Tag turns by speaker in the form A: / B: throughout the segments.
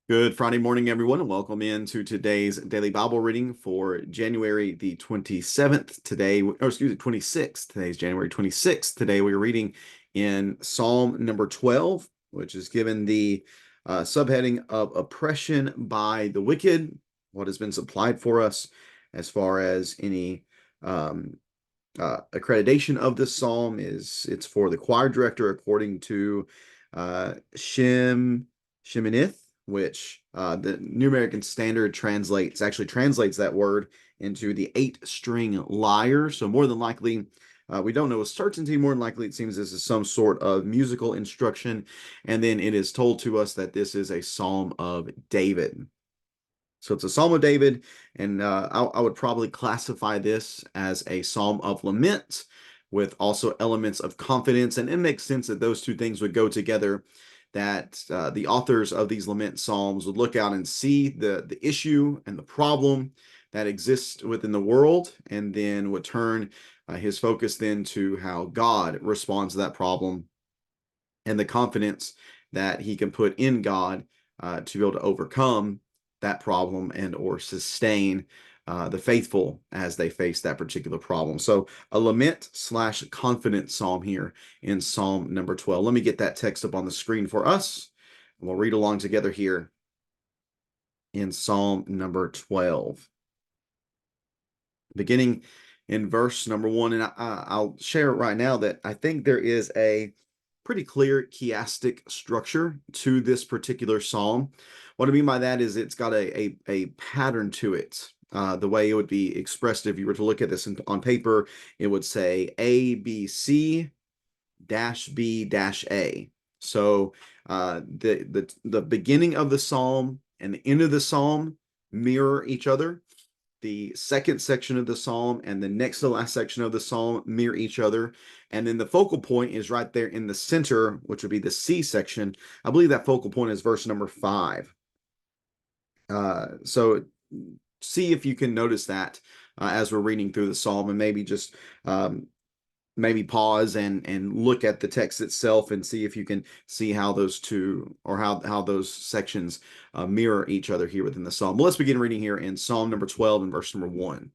A: Good Friday morning, everyone, and welcome into today's daily Bible reading for January the 27th. Today, or excuse me, 26th. Today's January 26th. Today, we're reading in Psalm number 12, which is given the subheading of oppression by the wicked. What has been supplied for us as far as any accreditation of this psalm is it's for the choir director according to Sheminith, which the New American Standard actually translates that word into the eight-string lyre. So more than likely, we don't know with certainty. More than likely, it seems this is some sort of musical instruction. And then it is told to us that this is a psalm of David. So it's a Psalm of David, and I would probably classify this as a Psalm of lament with also elements of confidence. And it makes sense that those two things would go together, that the authors of these lament psalms would look out and see the issue and the problem that exists within the world, and then would turn his focus then to how God responds to that problem and the confidence that he can put in God to be able to overcome that problem and or sustain the faithful as they face that particular problem. So a lament slash confidence psalm here in Psalm number 12. Let me get that text up on the screen for us. And we'll read along together here in Psalm number 12. Beginning in verse number 1, and I'll share right now that I think there is a pretty clear chiastic structure to this particular psalm. What I mean by that is it's got a pattern to it. The way it would be expressed if you were to look at this on paper, it would say A, B, C, dash B, dash A. So the beginning of the psalm and the end of the psalm mirror each other. The second section of the psalm and the next to last section of the psalm mirror each other. And then the focal point is right there in the center, which would be the C section. I believe that focal point is verse number 5. So see if you can notice that as we're reading through the psalm, and maybe just maybe pause and look at the text itself and see if you can see how those two, or how those sections mirror each other here within the psalm. Well, let's begin reading here in Psalm number 12 and verse number 1.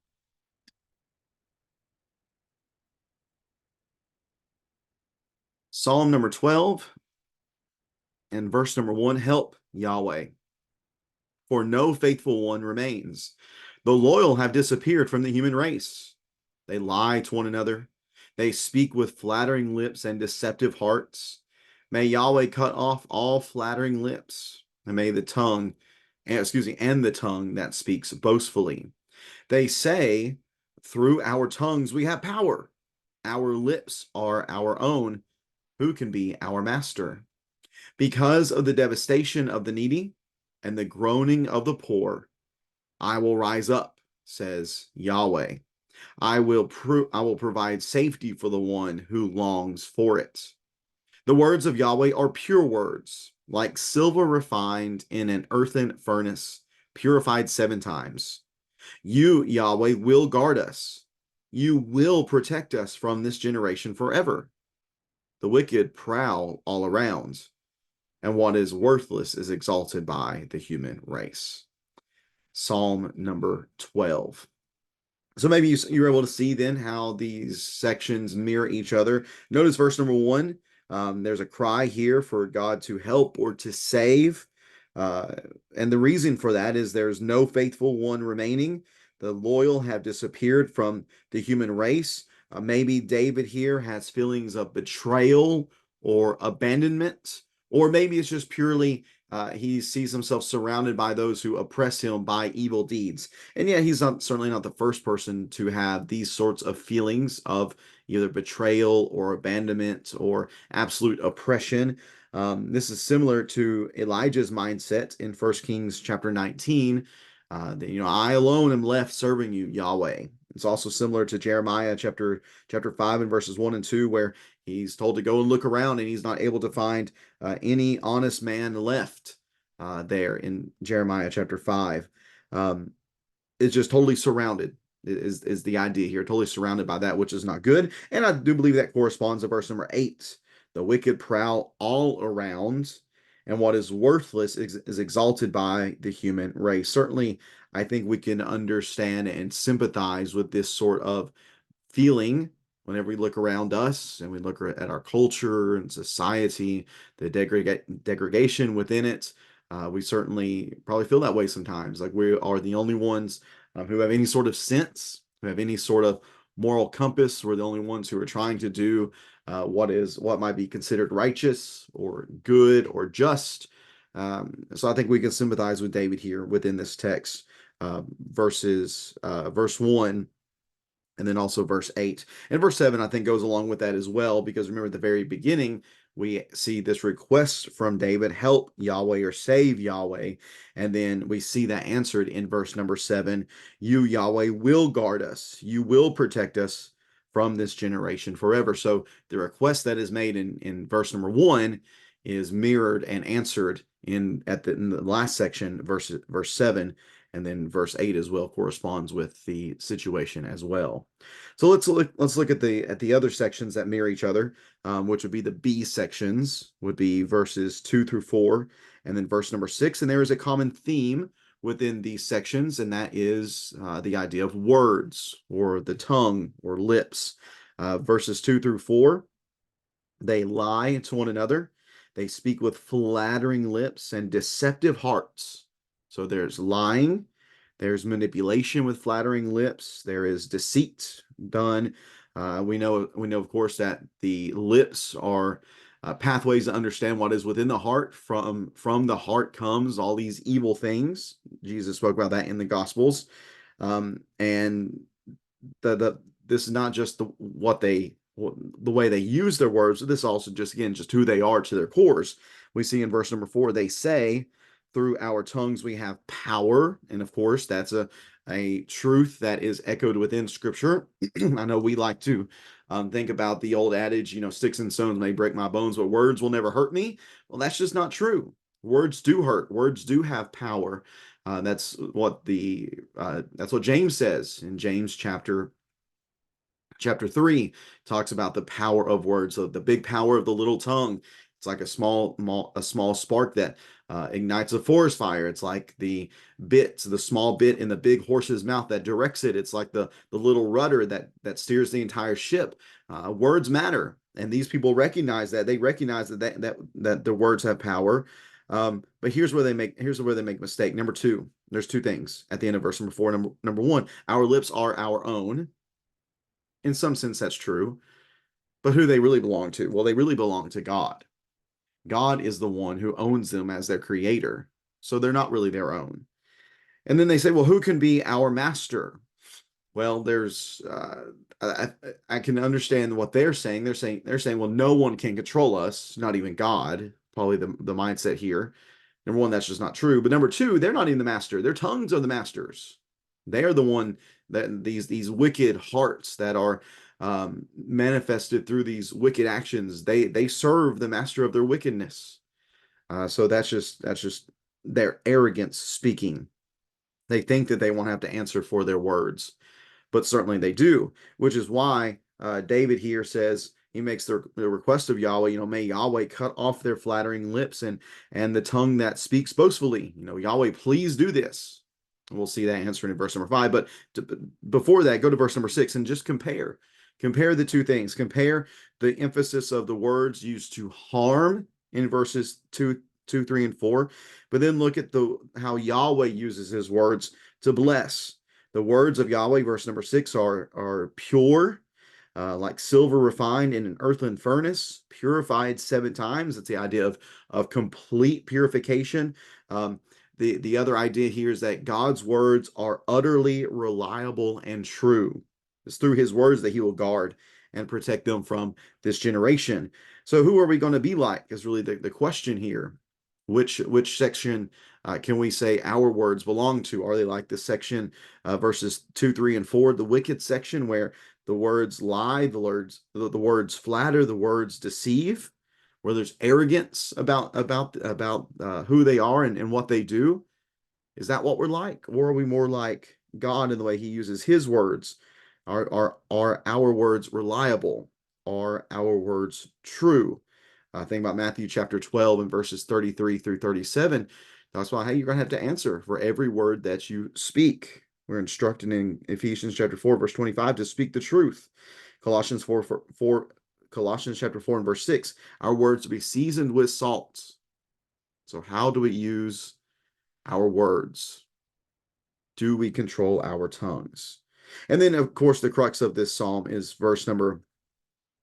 A: Psalm number 12 and verse number 1. Help, Yahweh, for no faithful one remains. The loyal have disappeared from the human race. They lie to one another. They speak with flattering lips and deceptive hearts. May Yahweh cut off all flattering lips, and may the tongue, and the tongue that speaks boastfully. They say, through our tongues we have power. Our lips are our own. Who can be our master? Because of the devastation of the needy and the groaning of the poor, I will rise up, says Yahweh. I will provide safety for the one who longs for it. The words of Yahweh are pure words, like silver refined in an earthen furnace, purified 7 times. You, Yahweh, will guard us. You will protect us from this generation forever. The wicked prowl all around, and what is worthless is exalted by the human race. Psalm number 12. So maybe you're able to see then how these sections mirror each other. Notice verse number 1. There's a cry here for God to help or to save. Uh, and the reason for that is there's no faithful one remaining. The loyal have disappeared from the human race. Maybe David here has feelings of betrayal or abandonment, or maybe it's just purely he sees himself surrounded by those who oppress him by evil deeds. And yeah, he's certainly not the first person to have these sorts of feelings of either betrayal or abandonment or absolute oppression. This is similar to Elijah's mindset in 1 Kings chapter 19. That, I alone am left serving you, Yahweh. It's also similar to Jeremiah chapter 5 and verses 1 and 2, where he's told to go and look around and he's not able to find any honest man left there in Jeremiah chapter 5. It's just totally surrounded is the idea here, totally surrounded by that which is not good. And I do believe that corresponds to verse number 8. The wicked prowl all around, and what is worthless is exalted by the human race. Certainly, I think we can understand and sympathize with this sort of feeling whenever we look around us and we look at our culture and society, the degradation within it. We certainly probably feel that way sometimes, like we are the only ones who have any sort of sense, who have any sort of moral compass. We're the only ones who are trying to do what might be considered righteous or good or just. So I think we can sympathize with David here within this text, verse 1 and then also verse 8. And verse 7, I think, goes along with that as well, because remember at the very beginning, we see this request from David, help Yahweh or save Yahweh. And then we see that answered in verse number 7, you, Yahweh, will guard us. You will protect us from this generation forever. So the request that is made in verse number 1 is mirrored and answered in the last section, verse 7. And then verse 8 as well corresponds with the situation as well. So let's look at the other sections that mirror each other, which would be the B sections, would be verses 2 through 4, and then verse number 6. And there is a common theme within these sections, and that is the idea of words, or the tongue, or lips. Verses 2 through 4, they lie to one another. They speak with flattering lips and deceptive hearts. So there's lying, there's manipulation with flattering lips, there is deceit done. We know, of course, that the lips are pathways to understand what is within the heart. From the heart comes all these evil things. Jesus spoke about that in the Gospels, and this is not just the way they use their words. This is also just who they are to their cores. We see in verse number 4, they say, through our tongues we have power. And of course, that's a truth that is echoed within Scripture. I know we like to think about the old adage, sticks and stones may break my bones, but words will never hurt me. Well, that's just not true. Words do hurt. Words do have power. That's what James says in James chapter 3, talks about the power of words, so the big power of the little tongue. It's like a small spark that ignites a forest fire. It's like the small bit in the big horse's mouth that directs it. It's like the little rudder that steers the entire ship. Words matter, and these people recognize that. They recognize that the words have power. But here's where they make mistake. Number 2, there's 2 things at the end of verse number 4. Number 1, our lips are our own. In some sense, that's true. But who they really belong to? Well, they really belong to God. God is the one who owns them as their creator. So they're not really their own. And then they say, well, who can be our master? Well, I can understand what they're saying. They're saying, well, no one can control us, not even God. Probably the mindset here. Number 1, that's just not true. But number 2, they're not even the master. Their tongues are the masters. They are the one that these wicked hearts that are manifested through these wicked actions. They serve the master of their wickedness. So that's just their arrogance speaking. They think that they won't have to answer for their words, but certainly they do. Which is why David here says, he makes the request of Yahweh, may Yahweh cut off their flattering lips and the tongue that speaks boastfully. Yahweh, please do this. We'll see that answered in verse number 5. But before that, go to verse number 6 and just compare the 2 things. Compare the emphasis of the words used to harm in verses 2, 3, and 4. But then look at how Yahweh uses his words to bless. The words of Yahweh, verse number 6, are pure, like silver refined in an earthen furnace, purified 7 times. That's the idea of complete purification. The other idea here is that God's words are utterly reliable and true. It's through his words that he will guard and protect them from this generation. So who are we going to be like is really the question here. Which section can we say our words belong to? Are they like the section verses 2, 3, and 4, the wicked section where the words lie, the words flatter, the words deceive, where there's arrogance about who they are and what they do? Is that what we're like? Or are we more like God in the way he uses his words? Are our words reliable? Are our words true? Think about Matthew chapter 12 and verses 33 through 37. That's why, hey, you're going to have to answer for every word that you speak. We're instructed in Ephesians chapter 4, verse 25 to speak the truth. Colossians Colossians chapter 4 and verse 6, our words to be seasoned with salt. So how do we use our words? Do we control our tongues? And then, of course, the crux of this psalm is verse number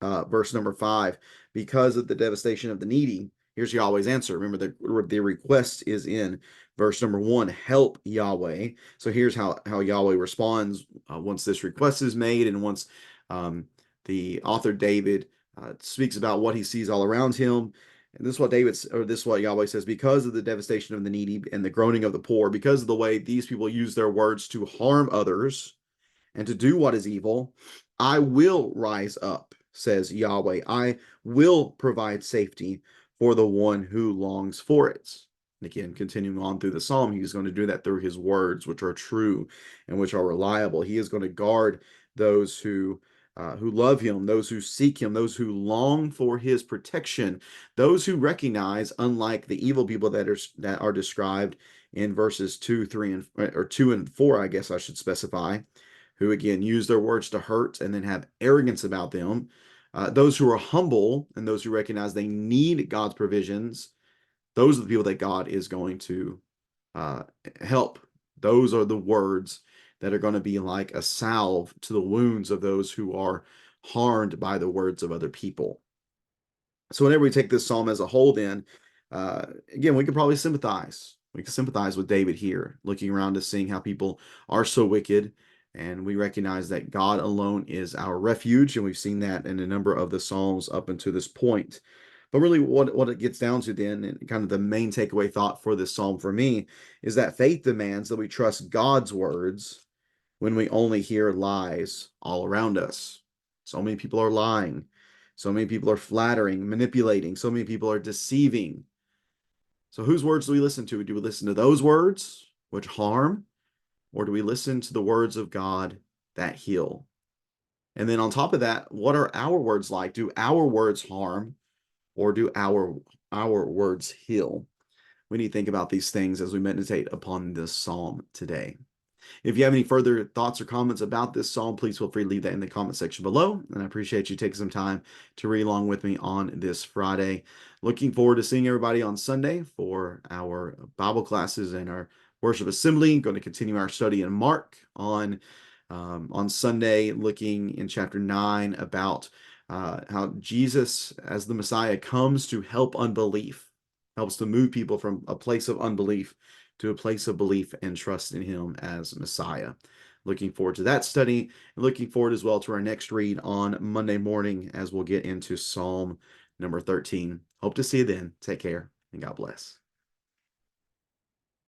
A: 5. Because of the devastation of the needy, here's Yahweh's answer. Remember, the request is in verse number 1, help Yahweh. So here's how Yahweh responds once this request is made, and once the author David speaks about what he sees all around him. And this is what Yahweh says: because of the devastation of the needy and the groaning of the poor, because of the way these people use their words to harm others and to do what is evil, I will rise up, says Yahweh. I will provide safety for the one who longs for it. And again, continuing on through the psalm, he's going to do that through his words, which are true and which are reliable. He is going to guard those who love him, those who seek him, those who long for his protection, those who recognize, unlike the evil people that are described in verses 2 and 4, I guess I should specify, who again use their words to hurt and then have arrogance about them. Those who are humble and those who recognize they need God's provisions, those are the people that God is going to help. Those are the words that are going to be like a salve to the wounds of those who are harmed by the words of other people. So whenever we take this psalm as a whole, then again, we can probably sympathize. We can sympathize with David here, looking around to seeing how people are so wicked. And we recognize that God alone is our refuge. And we've seen that in a number of the Psalms up until this point. But really, what it gets down to then, and kind of the main takeaway thought for this psalm for me, is that faith demands that we trust God's words when we only hear lies all around us. So many people are lying. So many people are flattering, manipulating. So many people are deceiving. So whose words do we listen to? Do we listen to those words which harm? Or do we listen to the words of God that heal? And then on top of that, what are our words like? Do our words harm, or do our words heal? We need to think about these things as we meditate upon this psalm today. If you have any further thoughts or comments about this psalm, please feel free to leave that in the comment section below. And I appreciate you taking some time to read along with me on this Friday. Looking forward to seeing everybody on Sunday for our Bible classes and our worship assembly. Going to continue our study in Mark on Sunday, looking in chapter 9 about how Jesus, as the Messiah, comes to help unbelief, helps to move people from a place of unbelief to a place of belief and trust in him as Messiah. Looking forward to that study, and looking forward as well to our next read on Monday morning as we'll get into Psalm number 13. Hope to see you then. Take care and God bless.